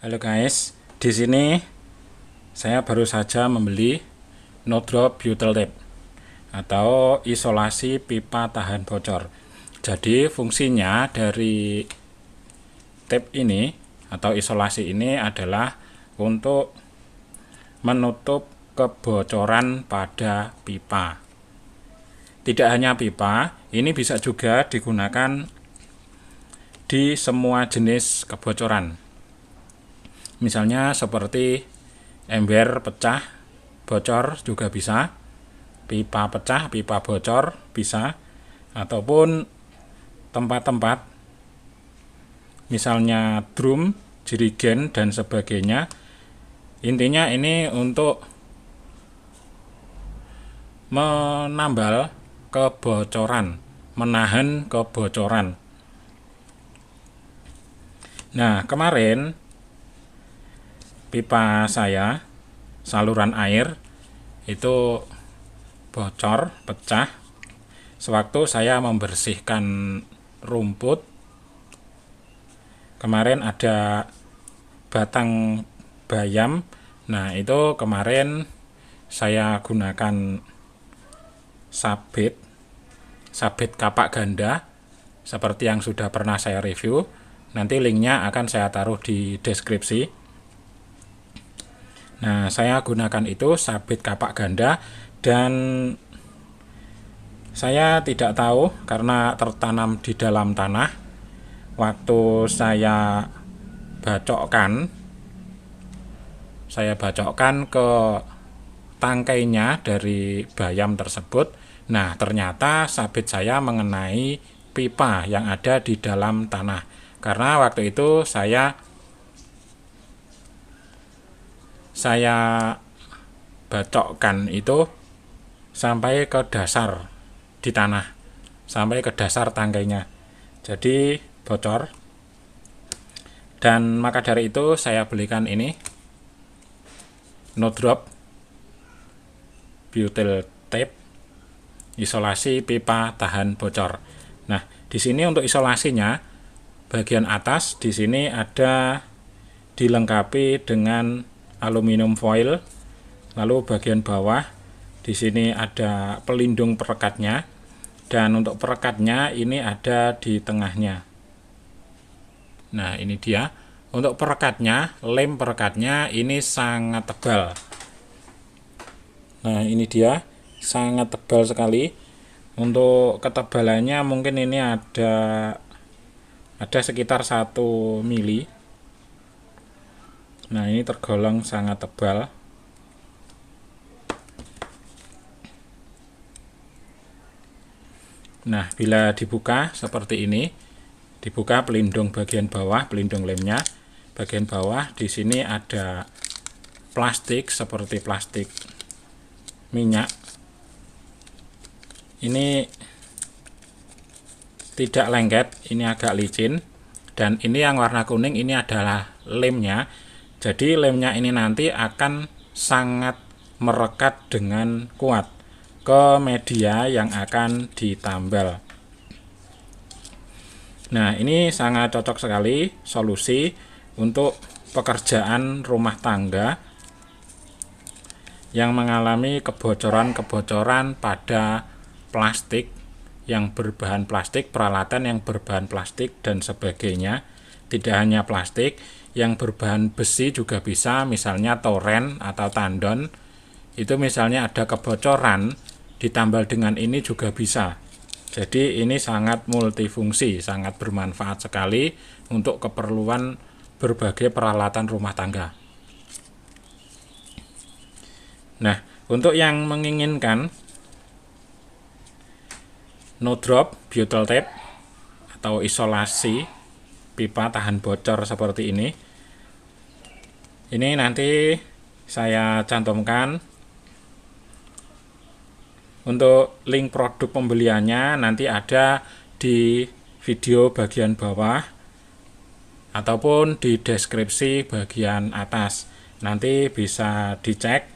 Halo guys, di sini saya baru saja membeli no drop butyl tape atau isolasi pipa tahan bocor. Jadi fungsinya dari tape ini atau isolasi ini adalah untuk menutup kebocoran pada pipa. Tidak hanya pipa, ini bisa juga digunakan di semua jenis kebocoran. Misalnya seperti ember pecah, bocor juga bisa, pipa pecah, pipa bocor bisa, ataupun tempat-tempat misalnya drum, jerigen dan sebagainya. Intinya ini untuk menambal kebocoran, menahan kebocoran. Nah, kemarin pipa saya saluran air itu bocor, pecah sewaktu saya membersihkan rumput. Kemarin ada batang bayam, nah itu kemarin saya gunakan sabit kapak ganda seperti yang sudah pernah saya review. Nanti linknya akan saya taruh di deskripsi. Nah, saya gunakan itu sabit kapak ganda, dan saya tidak tahu karena tertanam di dalam tanah. Waktu saya bacokkan ke tangkainya dari bayam tersebut. Nah, ternyata sabit saya mengenai pipa yang ada di dalam tanah. Karena waktu itu saya bacokkan itu sampai ke dasar di tanah, sampai ke dasar tangkainya, jadi bocor. Dan maka dari itu saya belikan ini no drop butyl tape isolasi pipa tahan bocor. Nah, di sini untuk isolasinya bagian atas di sini ada dilengkapi dengan aluminium foil, lalu bagian bawah di sini ada pelindung perekatnya, dan untuk perekatnya ini ada di tengahnya. Nah, ini dia untuk perekatnya, lem perekatnya ini sangat tebal. Nah, ini dia sangat tebal sekali. Untuk ketebalannya mungkin ini ada sekitar 1 mili. Nah, ini tergolong sangat tebal. Nah, bila dibuka seperti ini, dibuka pelindung bagian bawah, pelindung lemnya, bagian bawah di sini ada plastik seperti plastik minyak. Ini tidak lengket, ini agak licin, dan ini yang warna kuning ini adalah lemnya. Jadi lemnya ini nanti akan sangat merekat dengan kuat ke media yang akan ditambal. Nah, ini sangat cocok sekali solusi untuk pekerjaan rumah tangga yang mengalami kebocoran-kebocoran pada plastik yang berbahan plastik, peralatan yang berbahan plastik dan sebagainya. Tidak hanya plastik, yang berbahan besi juga bisa, misalnya toren atau tandon. Itu misalnya ada kebocoran, ditambal dengan ini juga bisa. Jadi ini sangat multifungsi, sangat bermanfaat sekali untuk keperluan berbagai peralatan rumah tangga. Nah, untuk yang menginginkan no drop butyl tape atau isolasi pipa tahan bocor seperti ini nanti saya cantumkan untuk link produk pembeliannya, nanti ada di video bagian bawah ataupun di deskripsi bagian atas. Nanti bisa dicek.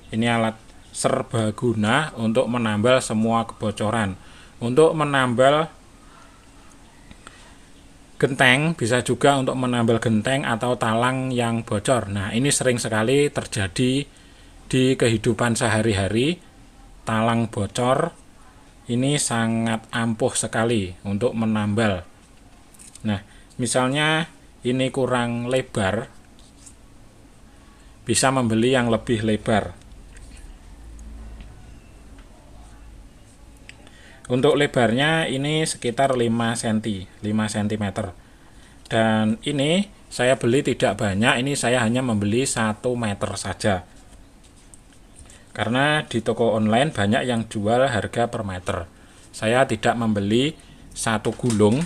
Ini alat serbaguna untuk menambal semua kebocoran. Untuk menambal genteng, bisa juga untuk menambal genteng atau talang yang bocor. Nah, ini sering sekali terjadi di kehidupan sehari-hari. Talang bocor ini sangat ampuh sekali untuk menambal. Nah, misalnya ini kurang lebar, bisa membeli yang lebih lebar. Untuk lebarnya ini sekitar 5 cm. Dan ini saya beli tidak banyak, ini saya hanya membeli 1 meter saja. Karena di toko online banyak yang jual harga per meter. Saya tidak membeli 1 gulung.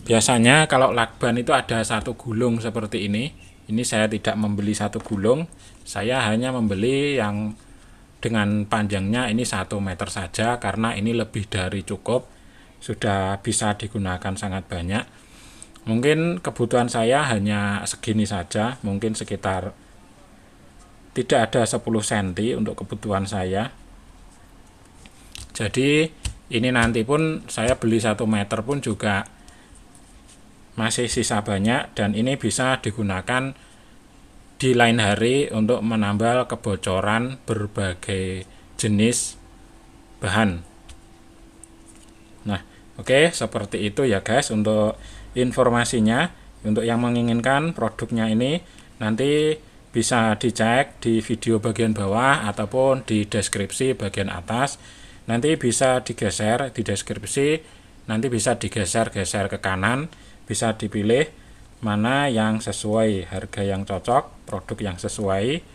Biasanya kalau lakban itu ada 1 gulung seperti ini. Ini saya tidak membeli 1 gulung. Saya hanya membeli yang dengan panjangnya ini 1 meter saja, karena ini lebih dari cukup, sudah bisa digunakan sangat banyak. Mungkin kebutuhan saya hanya segini saja, mungkin sekitar tidak ada 10 cm untuk kebutuhan saya. Jadi ini nanti pun saya beli 1 meter pun juga masih sisa banyak, dan ini bisa digunakan di lain hari untuk menambal kebocoran berbagai jenis bahan. Nah, oke, seperti itu ya guys untuk informasinya. Untuk yang menginginkan produknya ini, nanti bisa dicek di video bagian bawah ataupun di deskripsi bagian atas. Nanti bisa digeser di deskripsi, nanti bisa digeser-geser ke kanan, bisa dipilih mana yang sesuai, harga yang cocok, produk yang sesuai,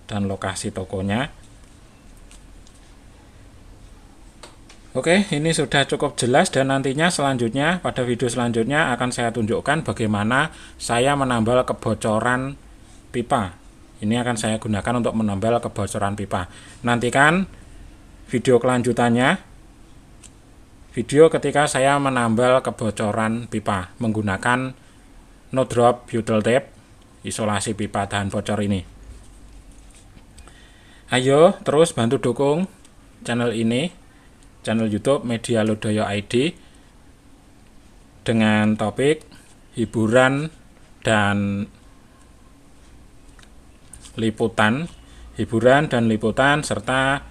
dan lokasi tokonya. Oke, ini sudah cukup jelas, dan nantinya selanjutnya pada video selanjutnya akan saya tunjukkan bagaimana saya menambal kebocoran pipa. Ini akan saya gunakan untuk menambal kebocoran pipa. Nantikan video kelanjutannya, video ketika saya menambal kebocoran pipa menggunakan no drop butyl tape isolasi pipa tahan bocor ini. Ayo terus bantu dukung channel ini, channel YouTube Media Lodaya ID, dengan topik hiburan dan liputan, serta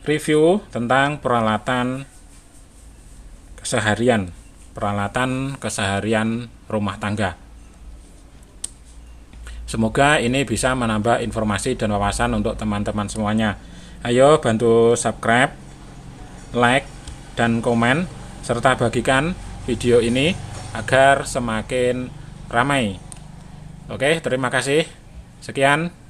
review tentang peralatan keseharian rumah tangga. Semoga ini bisa menambah informasi dan wawasan untuk teman-teman semuanya. Ayo bantu subscribe, like, dan komen, serta bagikan video ini agar semakin ramai. Oke, terima kasih. Sekian.